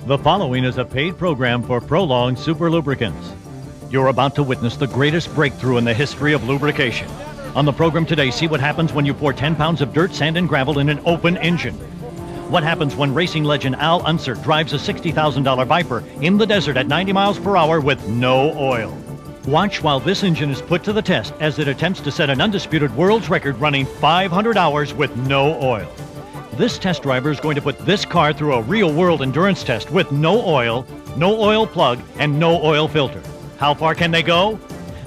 The following is a paid program for Prolong Super Lubricants. You're about to witness the greatest breakthrough in the history of lubrication. On the program today, see what happens when you pour 10 pounds of dirt, sand, and gravel in an open engine. What happens when racing legend Al Unser drives a $60,000 Viper in the desert at 90 miles per hour with no oil. Watch while this engine is put to the test as it attempts to set an undisputed world's record running 500 hours with no oil. This test driver is going to put this car through a real-world endurance test with no oil plug, and no oil filter. How far can they go?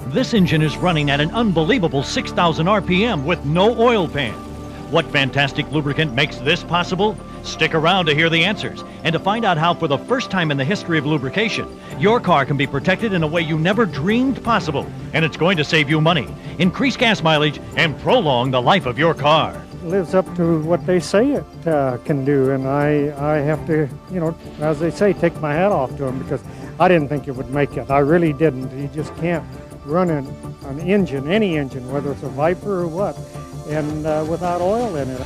This engine is running at an unbelievable 6,000 RPM with no oil pan. What fantastic lubricant makes this possible? Stick around to hear the answers and to find out how, for the first time in the history of lubrication, your car can be protected in a way you never dreamed possible, and it's going to save you money, increase gas mileage, and prolong the life of your car. Lives up to what they say it can do, and I have to, as they say, take my hat off to him, because I didn't think it would make it. I really didn't. You just can't run an engine, any engine, whether it's a Viper or what, and without oil in it.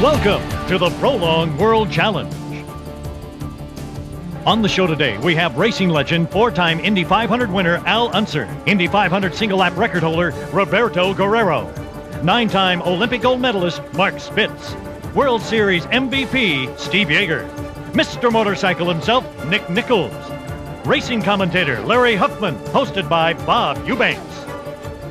Welcome to the Prolong World Challenge. On the show today, we have racing legend, four-time Indy 500 winner Al Unser, Indy 500 single-lap record holder Roberto Guerrero, nine-time Olympic gold medalist Mark Spitz, World Series MVP Steve Yeager, Mr. Motorcycle himself Nick Nichols, racing commentator Larry Huffman, hosted by Bob Eubanks.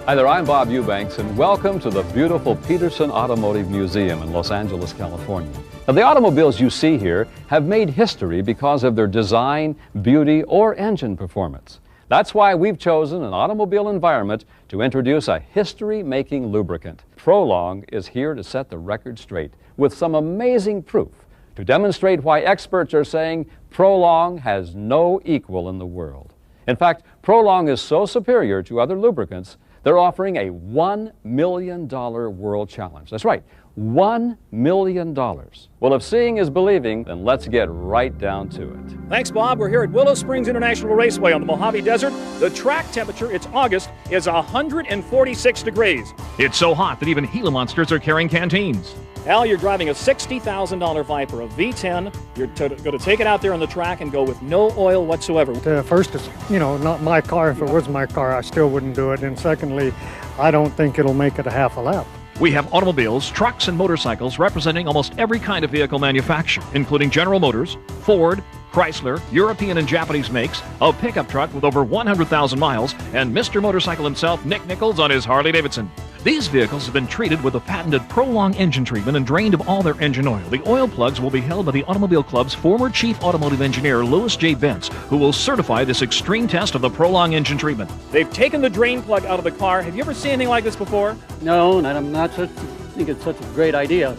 Hi there, I'm Bob Eubanks, and welcome to the beautiful Peterson Automotive Museum in Los Angeles, California. Now, the automobiles you see here have made history because of their design, beauty, or engine performance. That's why we've chosen an automobile environment to introduce a history-making lubricant. Prolong is here to set the record straight with some amazing proof to demonstrate why experts are saying Prolong has no equal in the world. In fact, Prolong is so superior to other lubricants, they're offering a $1 million world challenge. That's right, $1 million. Well, if seeing is believing, then let's get right down to it. Thanks, Bob. We're here at Willow Springs International Raceway on the Mojave Desert. The track temperature, it's August, is 146 degrees. It's so hot that even Gila monsters are carrying canteens. Al, you're driving a $60,000 Viper, a V10. You're going to take it out there on the track and go with no oil whatsoever. First, it's, not my car. If it was my car, I still wouldn't do it. And secondly, I don't think it'll make it a half a lap. We have automobiles, trucks, and motorcycles representing almost every kind of vehicle manufacturer, including General Motors, Ford, Chrysler, European and Japanese makes, a pickup truck with over 100,000 miles, and Mr. Motorcycle himself, Nick Nichols, on his Harley-Davidson. These vehicles have been treated with the patented Prolong Engine Treatment and drained of all their engine oil. The oil plugs will be held by the Automobile Club's former Chief Automotive Engineer, Louis J. Bentz, who will certify this extreme test of the Prolong Engine Treatment. They've taken the drain plug out of the car. Have you ever seen anything like this before? No, and I'm not think it's such a great idea.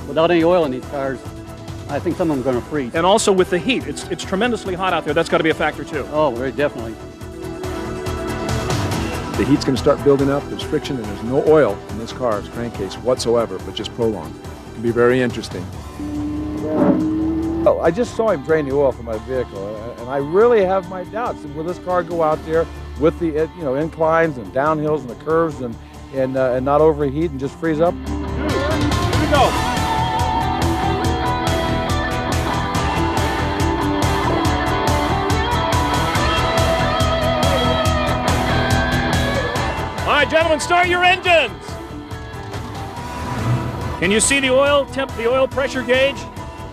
Without any oil in these cars, I think some of them are going to freeze. And also with the heat, it's tremendously hot out there. That's got to be a factor too. Oh, very definitely. The heat's going to start building up, there's friction, and there's no oil in this car's crankcase whatsoever, but just Prolong. It can be very interesting. Oh, I just saw him drain the oil from my vehicle, and I really have my doubts. Will this car go out there with the inclines and downhills and the curves and not overheat and just freeze up? Here we go. All right, gentlemen, start your engines. Can you see the oil pressure gauge?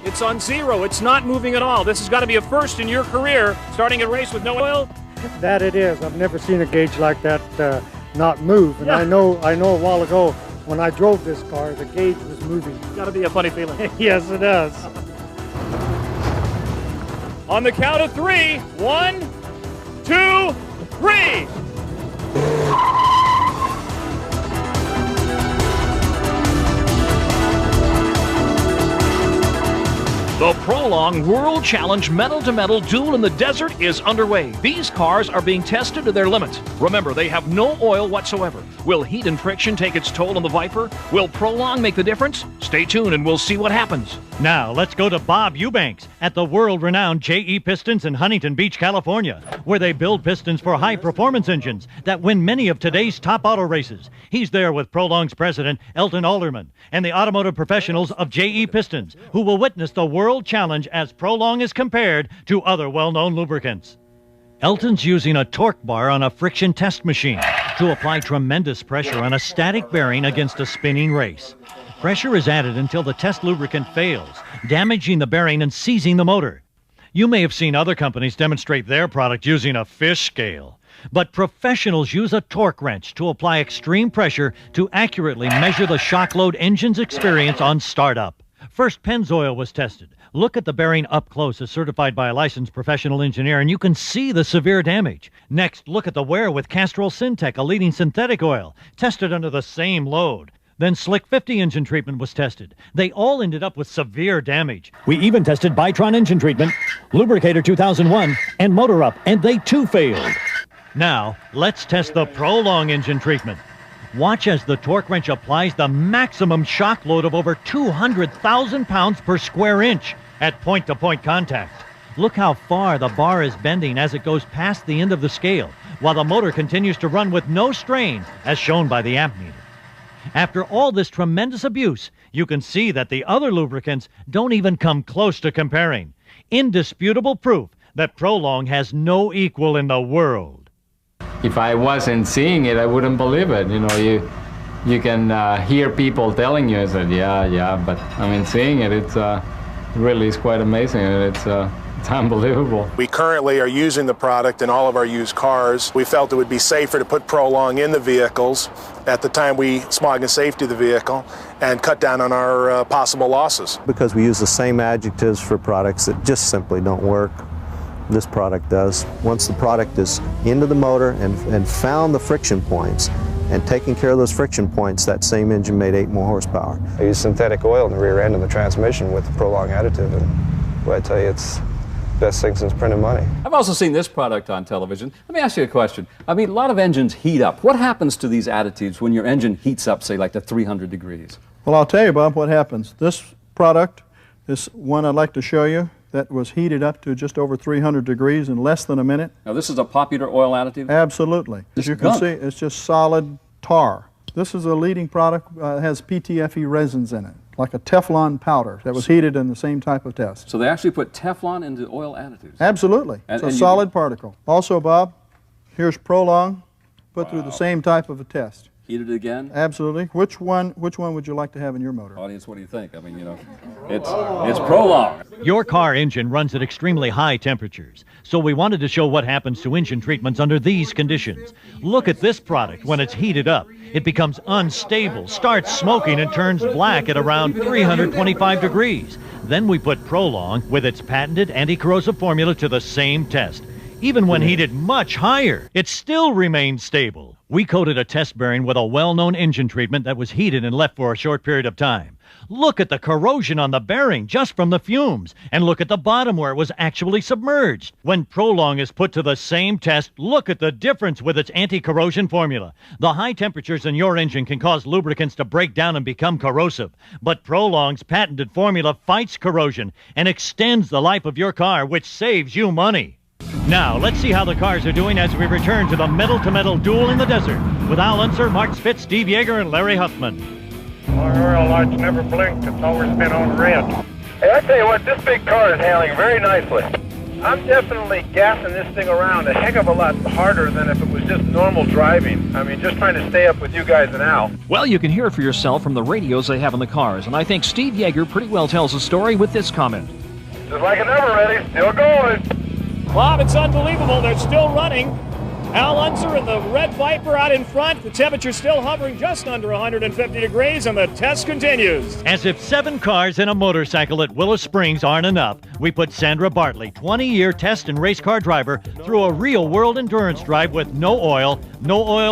It's on 0. It's not moving at all. This has got to be a first in your career, starting a race with no oil. That it is. I've never seen a gauge like that not move. And yeah. I know a while ago when I drove this car, the gauge was moving. It's got to be a funny feeling. Yes, it does. On the count of 3, 1, 2, 3. The Prolong World Challenge metal-to-metal duel in the desert is underway. These cars are being tested to their limits. Remember, they have no oil whatsoever. Will heat and friction take its toll on the Viper? Will Prolong make the difference? Stay tuned and we'll see what happens. Now, let's go to Bob Eubanks at the world-renowned J.E. Pistons in Huntington Beach, California, where they build pistons for high-performance engines that win many of today's top auto races. He's there with Prolong's president, Elton Alderman, and the automotive professionals of J.E. Pistons, who will witness the world world challenge as Prolong is compared to other well-known lubricants. Elton's using a torque bar on a friction test machine to apply tremendous pressure on a static bearing against a spinning race. Pressure is added until the test lubricant fails, damaging the bearing and seizing the motor. You may have seen other companies demonstrate their product using a fish scale, but professionals use a torque wrench to apply extreme pressure to accurately measure the shock load engines experience on startup. First, Pennzoil was tested. Look at the bearing up close as certified by a licensed professional engineer, and you can see the severe damage. Next, look at the wear with Castrol Syntec, a leading synthetic oil, tested under the same load. Then Slick 50 engine treatment was tested. They all ended up with severe damage. We even tested Bytron engine treatment, Lubricator 2001, and Motor Up, and they too failed. Now, let's test the Prolong engine treatment. Watch as the torque wrench applies the maximum shock load of over 200,000 pounds per square inch at point-to-point contact. Look how far the bar is bending as it goes past the end of the scale, while the motor continues to run with no strain, as shown by the amp meter. After all this tremendous abuse, you can see that the other lubricants don't even come close to comparing. Indisputable proof that Prolong has no equal in the world. If I wasn't seeing it, I wouldn't believe it. You know, you can hear people telling you, I said, yeah, but I mean, seeing it, it's really is quite amazing, and it's unbelievable. We currently are using the product in all of our used cars. We felt it would be safer to put Prolong in the vehicles at the time we smog and safety the vehicle and cut down on our possible losses. Because we use the same adjectives for products that just simply don't work. This product does. Once the product is into the motor and found the friction points and taking care of those friction points, that same engine made 8 more horsepower. I use synthetic oil in the rear end of the transmission with the Prolong additive, and boy, I tell you, it's the best thing since printing money. I've also seen this product on television. Let me ask you a question. I mean, a lot of engines heat up. What happens to these additives when your engine heats up, say, like to 300 degrees? Well, I'll tell you, Bob, what happens. This product, this one I'd like to show you, that was heated up to just over 300 degrees in less than a minute. Now, this is a popular oil additive? Absolutely. As you can see, it's just solid tar. This is a leading product, has PTFE resins in it, like a Teflon powder that was heated in the same type of test. So they actually put Teflon into oil additives? Absolutely. It's a solid particle. Also, Bob, here's Prolong, put through the same type of a test. Heated again? Absolutely. Which one would you like to have in your motor? Audience, what do you think? I mean, you know, it's Prolong. Your car engine runs at extremely high temperatures, so we wanted to show what happens to engine treatments under these conditions. Look at this product when it's heated up. It becomes unstable, starts smoking, and turns black at around 325 degrees. Then we put Prolong with its patented anti-corrosive formula to the same test. Even when heated much higher, it still remained stable. We coated a test bearing with a well-known engine treatment that was heated and left for a short period of time. Look at the corrosion on the bearing just from the fumes, and look at the bottom where it was actually submerged. When Prolong is put to the same test, look at the difference with its anti-corrosion formula. The high temperatures in your engine can cause lubricants to break down and become corrosive, but Prolong's patented formula fights corrosion and extends the life of your car, which saves you money. Now, let's see how the cars are doing as we return to the metal-to-metal duel in the desert with Al Unser, Mark Spitz, Steve Yeager, and Larry Huffman. Our oil light's never blinked. It's always been on red. Hey, I tell you what, this big car is handling very nicely. I'm definitely gassing this thing around a heck of a lot harder than if it was just normal driving. I mean, just trying to stay up with you guys and Al. Well, you can hear it for yourself from the radios they have in the cars, and I think Steve Yeager pretty well tells the story with this comment. Just like it never ready, still going. Bob, it's unbelievable. They're still running. Al Unser and the red Viper out in front. The temperature's still hovering just under 150 degrees, and the test continues. As if 7 cars and a motorcycle at Willow Springs aren't enough, we put Sandra Bartley, 20-year test and race car driver, through a real-world endurance drive with no oil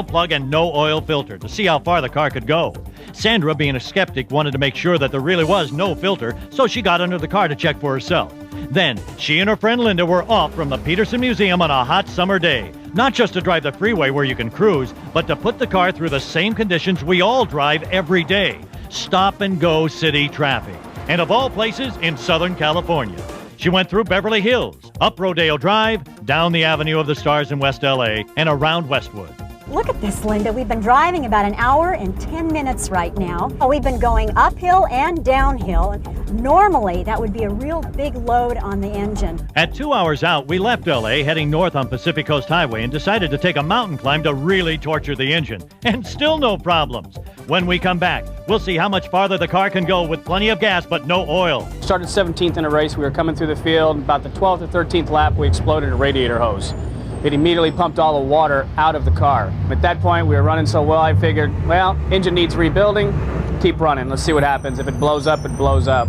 plug, and no oil filter to see how far the car could go. Sandra, being a skeptic, wanted to make sure that there really was no filter, so she got under the car to check for herself. Then, she and her friend Linda were off from the Peterson Museum on a hot summer day. Not just to drive the freeway where you can cruise, but to put the car through the same conditions we all drive every day. Stop-and-go city traffic. And of all places, in Southern California. She went through Beverly Hills, up Rodeo Drive, down the Avenue of the Stars in West L.A., and around Westwood. Look at this, Linda. We've been driving about an hour and 10 minutes right now. We've been going uphill and downhill. Normally, that would be a real big load on the engine. At 2 hours out, we left LA heading north on Pacific Coast Highway and decided to take a mountain climb to really torture the engine. And still no problems. When we come back, we'll see how much farther the car can go with plenty of gas but no oil. Started 17th in a race. We were coming through the field. About the 12th or 13th lap, we exploded a radiator hose. It immediately pumped all the water out of the car. At that point, we were running so well, I figured, well, engine needs rebuilding, keep running. Let's see what happens. If it blows up, it blows up.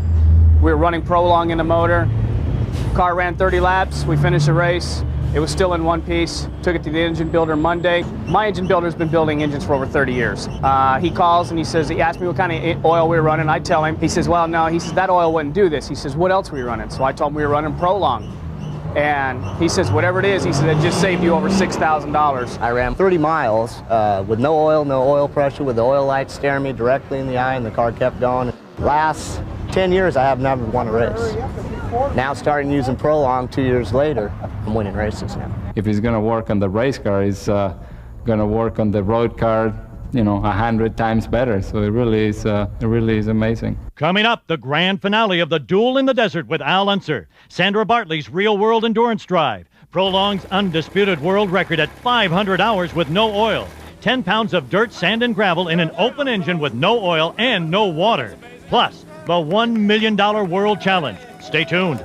We were running Prolong in the motor. Car ran 30 laps. We finished the race. It was still in one piece. Took it to the engine builder Monday. My engine builder's been building engines for over 30 years. He calls and he says, he asked me what kind of oil we were running. I tell him. He says, well, no, he says, that oil wouldn't do this. He says, what else were you running? So I told him we were running Prolong. And he says, whatever it is, he said, it just saved you over $6,000. I ran 30 miles with no oil pressure, with the oil light staring me directly in the eye, and the car kept going. Last 10 years, I have never won a race. Now, starting using Prolong 2 years later, I'm winning races now. If he's going to work on the race car, he's going to work on the road car, 100 times better. So it really is amazing. Coming up, the grand finale of the Duel in the Desert with Al Unser, Sandra Bartley's real-world endurance drive, Prolong's undisputed world record at 500 hours with no oil, 10 pounds of dirt, sand, and gravel in an open engine with no oil and no water, plus the $1 million world challenge. Stay tuned.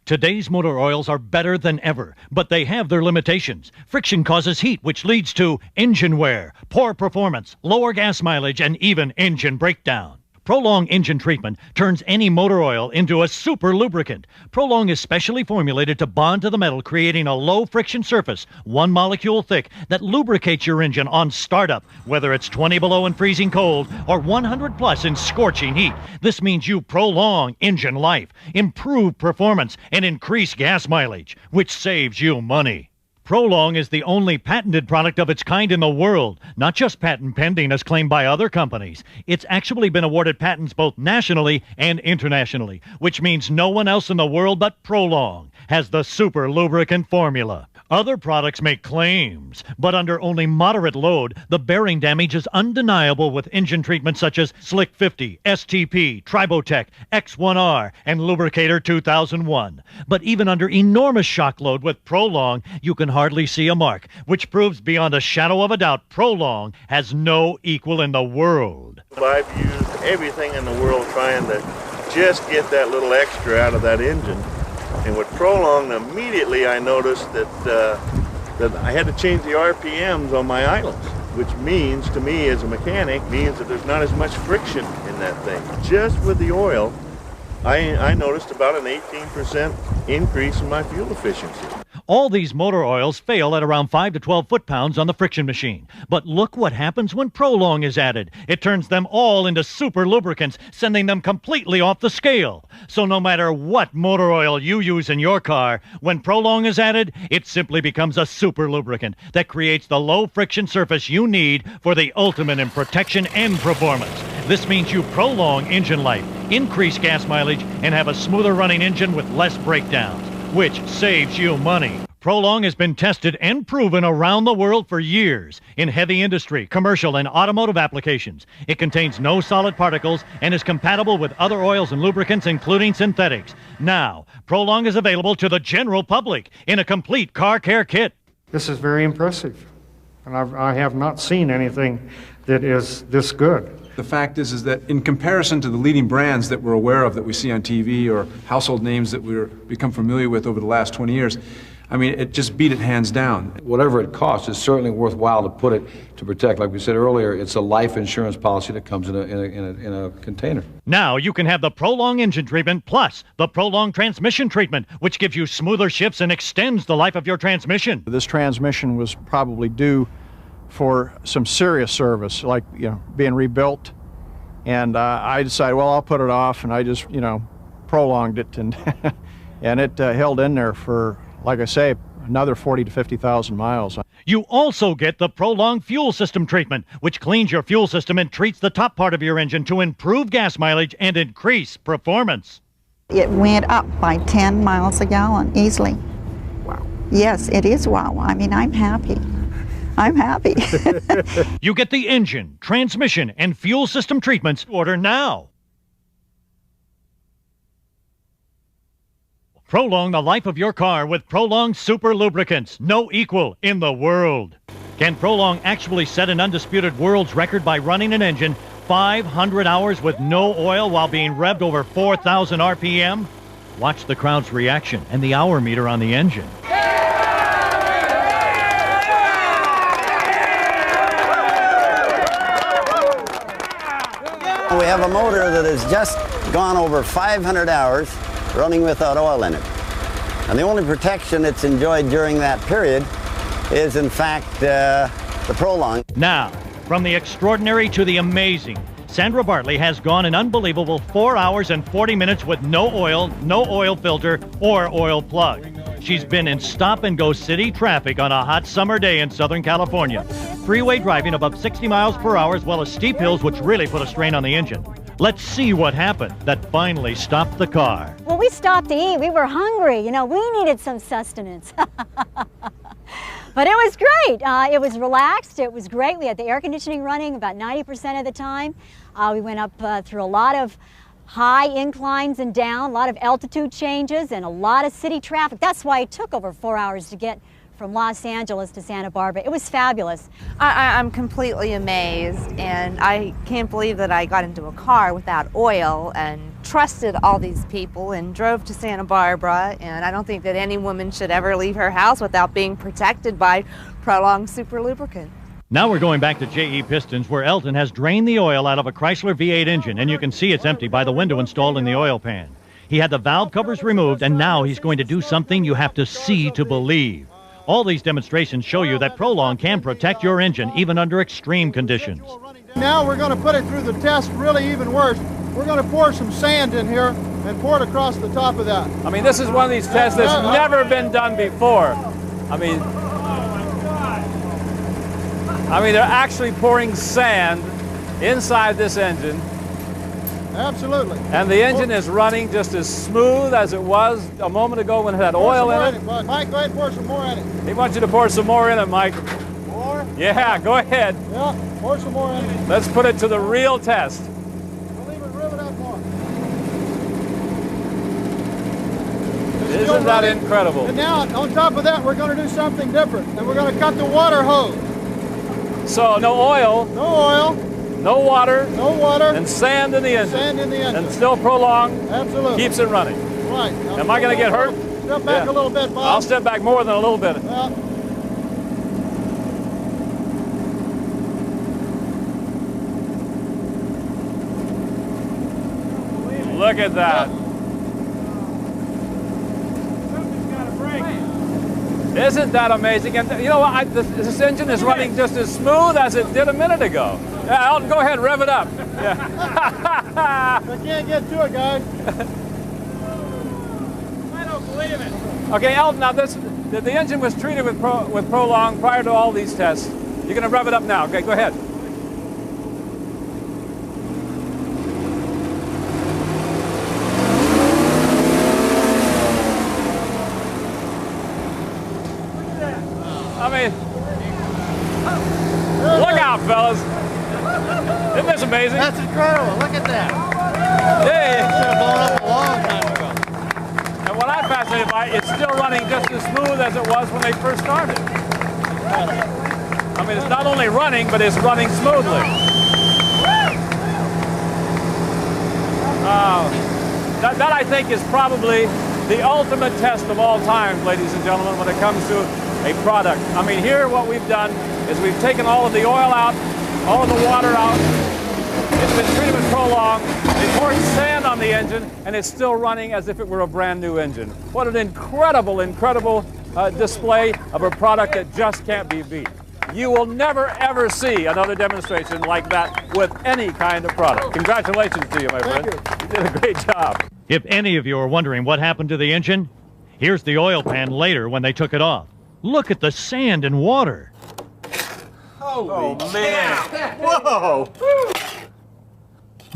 Today's motor oils are better than ever, but they have their limitations. Friction causes heat, which leads to engine wear, poor performance, lower gas mileage, and even engine breakdown. Prolong Engine Treatment turns any motor oil into a super lubricant. Prolong is specially formulated to bond to the metal, creating a low-friction surface, 1 molecule thick, that lubricates your engine on startup, whether it's 20 below in freezing cold or 100 plus in scorching heat. This means you prolong engine life, improve performance, and increase gas mileage, which saves you money. Prolong is the only patented product of its kind in the world, not just patent pending as claimed by other companies. It's actually been awarded patents both nationally and internationally, which means no one else in the world but Prolong has the super lubricant formula. Other products make claims, but under only moderate load, the bearing damage is undeniable with engine treatments such as Slick 50, STP, Tribotech, X1R, and Lubricator 2001. But even under enormous shock load with Prolong, you can hardly see a mark, which proves beyond a shadow of a doubt Prolong has no equal in the world. I've used everything in the world trying to just get that little extra out of that engine. And with Prolong, immediately I noticed that I had to change the RPMs on my idles, which means to me as a mechanic, means that there's not as much friction in that thing. Just with the oil, I noticed about an 18% increase in my fuel efficiency. All these motor oils fail at around 5 to 12 foot-pounds on the friction machine. But look what happens when Prolong is added. It turns them all into super lubricants, sending them completely off the scale. So no matter what motor oil you use in your car, when Prolong is added, it simply becomes a super lubricant that creates the low-friction surface you need for the ultimate in protection and performance. This means you prolong engine life, increase gas mileage, and have a smoother running engine with less breakdowns, which saves you money. Prolong has been tested and proven around the world for years in heavy industry, commercial, and automotive applications. It contains no solid particles and is compatible with other oils and lubricants, including synthetics. Now, Prolong is available to the general public in a complete car care kit. This is very impressive, and I have not seen anything that is this good. The fact is that in comparison to the leading brands that we're aware of that we see on TV or household names that we've become familiar with over the last 20 years, I mean, it just beat it hands down. Whatever it costs, it's certainly worthwhile to put it to protect. Like we said earlier, it's a life insurance policy that comes in a container. Now you can have the Prolong Engine Treatment plus the Prolong Transmission Treatment, which gives you smoother shifts and extends the life of your transmission. This transmission was probably due for some serious service, like being rebuilt, and I decided, well, I'll put it off, and I just prolonged it, and and it held in there for, like I say, another 40 to 50,000 miles. You also get the Prolong Fuel System Treatment, which cleans your fuel system and treats the top part of your engine to improve gas mileage and increase performance. It went up by 10 miles a gallon easily. Wow. Yes, it is wow. I mean, I'm happy. I'm happy. You get the engine, transmission, and fuel system treatments. Order now. Prolong the life of your car with Prolong Super Lubricants. No equal in the world. Can Prolong actually set an undisputed world's record by running an engine 500 hours with no oil while being revved over 4,000 RPM? Watch the crowd's reaction and the hour meter on the engine. We have a motor that has just gone over 500 hours running without oil in it. And the only protection it's enjoyed during that period is, in fact, the Prolong. Now, from the extraordinary to the amazing, Sandra Bartley has gone an unbelievable 4 hours and 40 minutes with no oil filter, or oil plug. She's been in stop-and-go city traffic on a hot summer day in Southern California. Freeway driving above 60 miles per hour, as well as steep hills, which really put a strain on the engine. Let's see what happened that finally stopped the car. Well, we stopped to eat. We were hungry. You know, we needed some sustenance. But it was great. It was relaxed. It was great. We had the air conditioning running about 90% of the time. We went up through a lot of high inclines and down, a lot of altitude changes, and a lot of city traffic. That's why it took over 4 hours to get from Los Angeles to Santa Barbara. It was fabulous. I'm completely amazed, and I can't believe that I got into a car without oil and trusted all these people and drove to Santa Barbara, and I don't think that any woman should ever leave her house without being protected by Prolong Super Lubricant. Now we're going back to JE Pistons, where Elton has drained the oil out of a Chrysler V8 engine, and you can see it's empty by the window installed in the oil pan. He had the valve covers removed, and now he's going to do something you have to see to believe. All these demonstrations show you that Prolong can protect your engine even under extreme conditions. Now we're going to put it through the test really even worse. We're going to pour some sand in here and pour it across the top of that. I mean, this is one of these tests that's never been done before. I mean, they're actually pouring sand inside this engine. Absolutely. And the engine is running just as smooth as it was a moment ago when it had oil in it. Mike, go ahead and pour some more in it. He wants you to pour some more in it, Mike. More? Yeah, go ahead. Yeah, pour some more in it. Let's put it to the real test. We'll leave it rivet up more. Isn't that incredible? And now, on top of that, we're going to do something different. And we're going to cut the water hose. So, no oil. No oil. No water. No water. And sand in the engine. Sand in the engine. And still Prolong. Absolutely. Keeps it running. Right. Am I going to get hurt? Step back a little bit, Bob. I'll step back more than a little bit. Yeah. Look at that. Isn't that amazing? And you know what? This engine is running just as smooth as it did a minute ago. Yeah, Elton, go ahead, rev it up. Yeah. I can't get to it, guys. I don't believe it. Okay, Elton, now the engine was treated with Prolong prior to all these tests. You're going to rev it up now. Okay, go ahead. I mean, look out, fellas. Isn't this amazing? That's incredible. Look at that. Hey. It should have blown up a long time ago. And what I'm fascinated by, it's still running just as smooth as it was when they first started. I mean, it's not only running, but it's running smoothly. That I think is probably the ultimate test of all time, ladies and gentlemen, when it comes to a product. I mean, here what we've done is we've taken all of the oil out, all of the water out. It's been treated with Prolong. They poured sand on the engine, and it's still running as if it were a brand new engine. What an incredible, incredible display of a product that just can't be beat. You will never, ever see another demonstration like that with any kind of product. Congratulations to you, my friend. You did a great job. If any of you are wondering what happened to the engine, here's the oil pan later when they took it off. Look at the sand and water. Holy man. Whoa.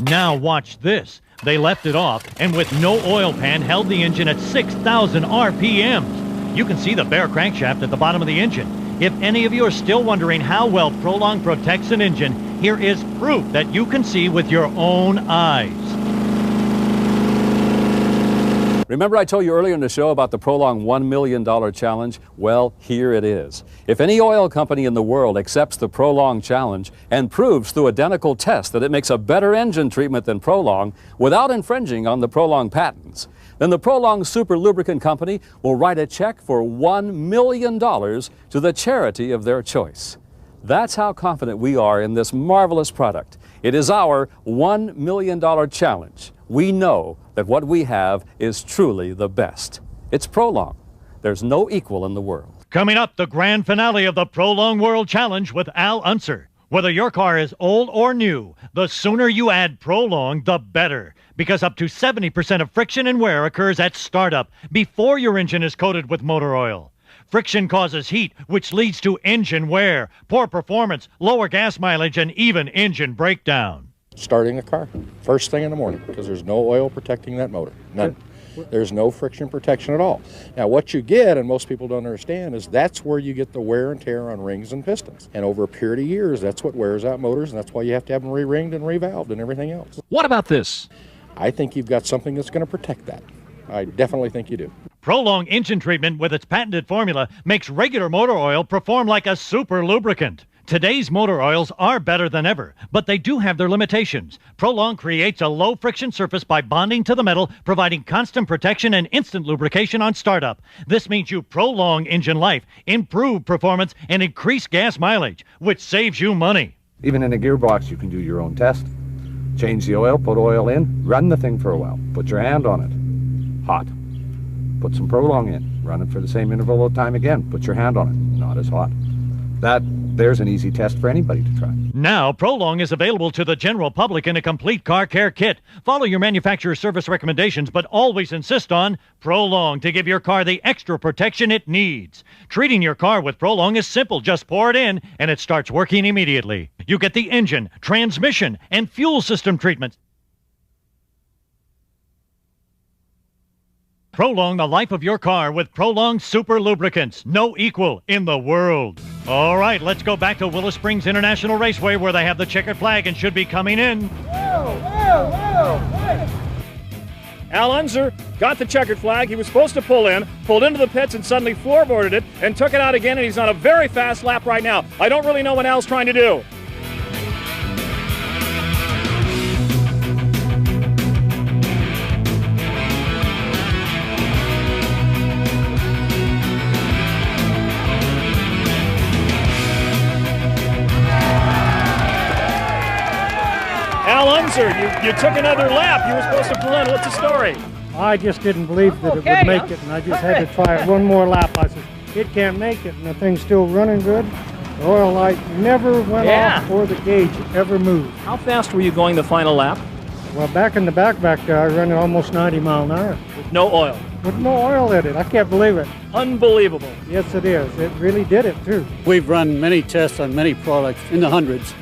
Now watch this. They left it off and with no oil pan held the engine at 6,000 RPMs. You can see the bare crankshaft at the bottom of the engine. If any of you are still wondering how well Prolong protects an engine, here is proof that you can see with your own eyes. Remember I told you earlier in the show about the Prolong $1 million challenge? Well, here it is. If any oil company in the world accepts the Prolong challenge and proves through identical tests that it makes a better engine treatment than Prolong without infringing on the Prolong patents, then the Prolong Super Lubricant Company will write a check for $1 million to the charity of their choice. That's how confident we are in this marvelous product. It is our $1 million challenge. We know that what we have is truly the best. It's Prolong. There's no equal in the world. Coming up, the grand finale of the Prolong World Challenge with Al Unser. Whether your car is old or new, the sooner you add Prolong, the better. Because up to 70% of friction and wear occurs at startup, before your engine is coated with motor oil. Friction causes heat, which leads to engine wear, poor performance, lower gas mileage, and even engine breakdown. Starting a car first thing in the morning, because there's no oil protecting that motor. None. There's no friction protection at all. Now what you get, and most people don't understand, is that's where you get the wear and tear on rings and pistons. And over a period of years, that's what wears out motors, and that's why you have to have them re-ringed and revalved and everything else. What about this? I think you've got something that's going to protect that. I definitely think you do. Prolong Engine Treatment, with its patented formula, makes regular motor oil perform like a super lubricant. Today's motor oils are better than ever, but they do have their limitations. Prolong creates a low-friction surface by bonding to the metal, providing constant protection and instant lubrication on startup. This means you prolong engine life, improve performance, and increase gas mileage, which saves you money. Even in a gearbox, you can do your own test. Change the oil, put oil in, run the thing for a while. Put your hand on it. Hot. Put some Prolong in. Run it for the same interval of time again. Put your hand on it. Not as hot. There's an easy test for anybody to try. Now, Prolong is available to the general public in a complete car care kit. Follow your manufacturer's service recommendations, but always insist on Prolong to give your car the extra protection it needs. Treating your car with Prolong is simple. Just pour it in, and it starts working immediately. You get the engine, transmission, and fuel system treatments. Prolong the life of your car with Prolong Super Lubricants. No equal in the world. All right, let's go back to Willow Springs International Raceway, where they have the checkered flag and should be coming in. Al Unser got the checkered flag. He was supposed to pull in, pulled into the pits and suddenly floorboarded it and took it out again, and he's on a very fast lap right now. I don't really know what Al's trying to do. Al Unser, you took another lap. You were supposed to pull in. What's the story? I just didn't believe that it would make it, and I just had to try it one more lap. I said, it can't make it, and the thing's still running good. The oil light never went off or the gauge ever moved. How fast were you going the final lap? Well, back in the back there, I ran at almost 90 miles an hour. With no oil? With no oil in it. I can't believe it. Unbelievable. Yes, it is. It really did it, too. We've run many tests on many products in the hundreds,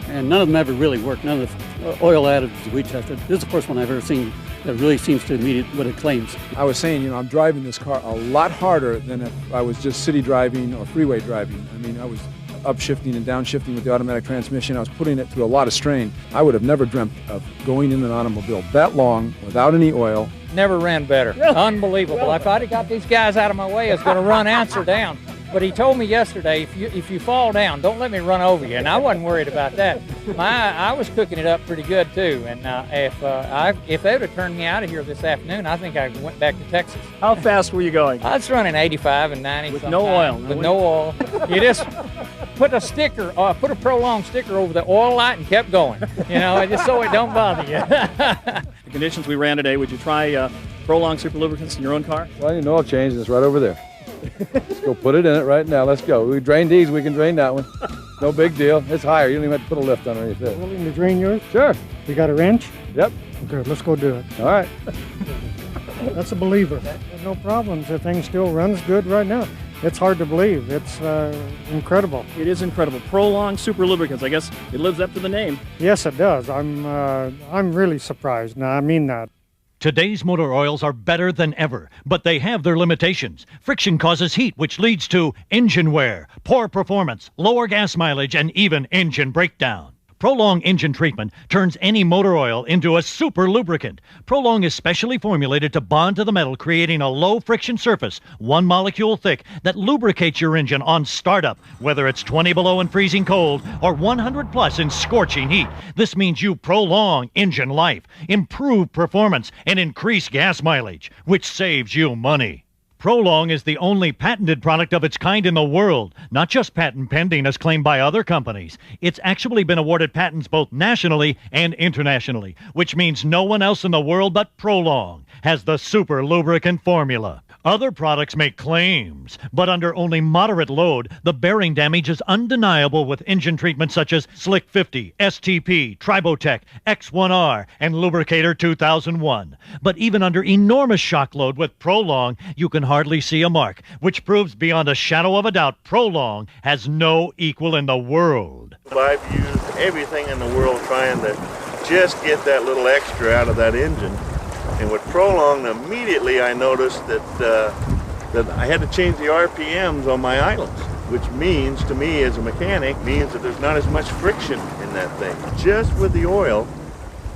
and none of them ever really worked. None of the oil additives we tested. This is the first one I've ever seen that really seems to meet what it claims. I was saying, you know, I'm driving this car a lot harder than if I was just city driving or freeway driving. I mean, I was upshifting and downshifting with the automatic transmission. I was putting it through a lot of strain. I would have never dreamt of going in an automobile that long without any oil. Never ran better. Unbelievable. If I'd have got these guys out of my way, I was going to run Answer down. But he told me yesterday, if you fall down, don't let me run over you. And I wasn't worried about that. I was cooking it up pretty good, too. And if they would have turned me out of here this afternoon, I think I went back to Texas. How fast were you going? I was running 85 and 90. With no oil? With no oil. You just put a sticker, put a Prolong sticker over the oil light and kept going. You know, just so it don't bother you. The conditions we ran today, would you try Prolong Super Lubricants in your own car? Well, you know, I'll change this right over there. Let's go put it in it right now. Let's go. We drained these. We can drain that one. No big deal. It's higher. You don't even have to put a lift underneath it. Willing to drain yours? Sure. You got a wrench? Yep. Okay, let's go do it. All right. That's a believer. No problems. The thing still runs good right now. It's hard to believe. It's incredible. It is incredible. Prolong Super Lubricants. I guess it lives up to the name. Yes, it does. I'm really surprised. Now, I mean that. Today's motor oils are better than ever, but they have their limitations. Friction causes heat, which leads to engine wear, poor performance, lower gas mileage, and even engine breakdown. Prolong Engine Treatment turns any motor oil into a super lubricant. Prolong is specially formulated to bond to the metal, creating a low-friction surface, 1 molecule thick, that lubricates your engine on startup, whether it's 20 below in freezing cold or 100 plus in scorching heat. This means you prolong engine life, improve performance, and increase gas mileage, which saves you money. Prolong is the only patented product of its kind in the world, not just patent pending as claimed by other companies. It's actually been awarded patents both nationally and internationally, which means no one else in the world but Prolong has the super lubricant formula. Other products make claims, but under only moderate load, the bearing damage is undeniable with engine treatments such as Slick 50, STP, Tribotech, X1R, and Lubricator 2001. But even under enormous shock load with Prolong, you can hardly see a mark, which proves beyond a shadow of a doubt Prolong has no equal in the world. I've used everything in the world trying to just get that little extra out of that engine. And with Prolong, immediately I noticed that I had to change the RPMs on my idles, which means to me as a mechanic means that there's not as much friction in that thing. Just with the oil,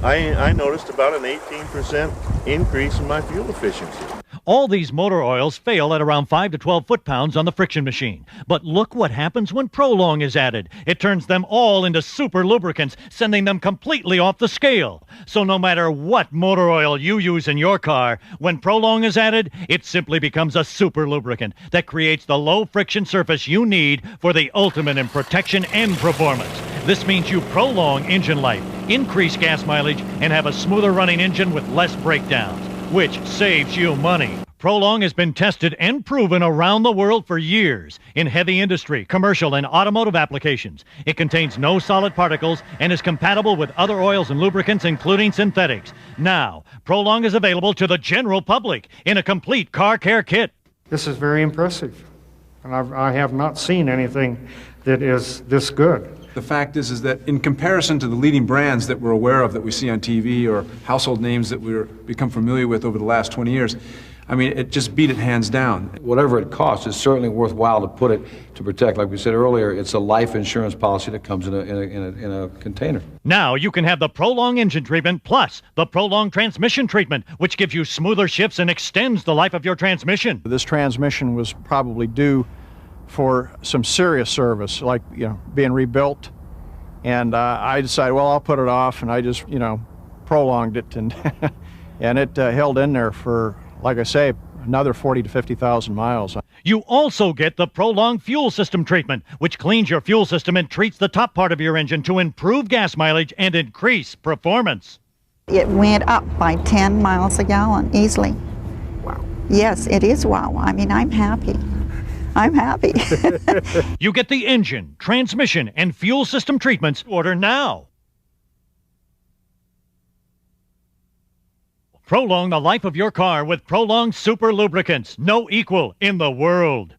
I noticed about an 18% increase in my fuel efficiency. All these motor oils fail at around 5 to 12 foot-pounds on the friction machine. But look what happens when Prolong is added. It turns them all into super lubricants, sending them completely off the scale. So no matter what motor oil you use in your car, when Prolong is added, it simply becomes a super lubricant that creates the low-friction surface you need for the ultimate in protection and performance. This means you prolong engine life, increase gas mileage, and have a smoother running engine with less breakdowns, which saves you money. Prolong has been tested and proven around the world for years in heavy industry, commercial, and automotive applications. It contains no solid particles and is compatible with other oils and lubricants, including synthetics. Now, Prolong is available to the general public in a complete car care kit. This is very impressive, and I have not seen anything that is this good. The fact is that in comparison to the leading brands that we're aware of that we see on TV or household names that we've become familiar with over the last 20 years, I mean, it just beat it hands down. Whatever it costs, it's certainly worthwhile to put it to protect. Like we said earlier, it's a life insurance policy that comes in a container. Now you can have the Prolong Engine Treatment plus the Prolong Transmission Treatment, which gives you smoother shifts and extends the life of your transmission. This transmission was probably due for some serious service, like, being rebuilt. And I decided, well, I'll put it off, and I just, prolonged it, and and it held in there for, like I say, another 40 to 50,000 miles. You also get the Prolong Fuel System Treatment, which cleans your fuel system and treats the top part of your engine to improve gas mileage and increase performance. It went up by 10 miles a gallon easily. Wow. Yes, it is wow. I mean, I'm happy. I'm happy. You get the engine, transmission, and fuel system treatments. Order now. Prolong the life of your car with Prolong Super Lubricants. No equal in the world.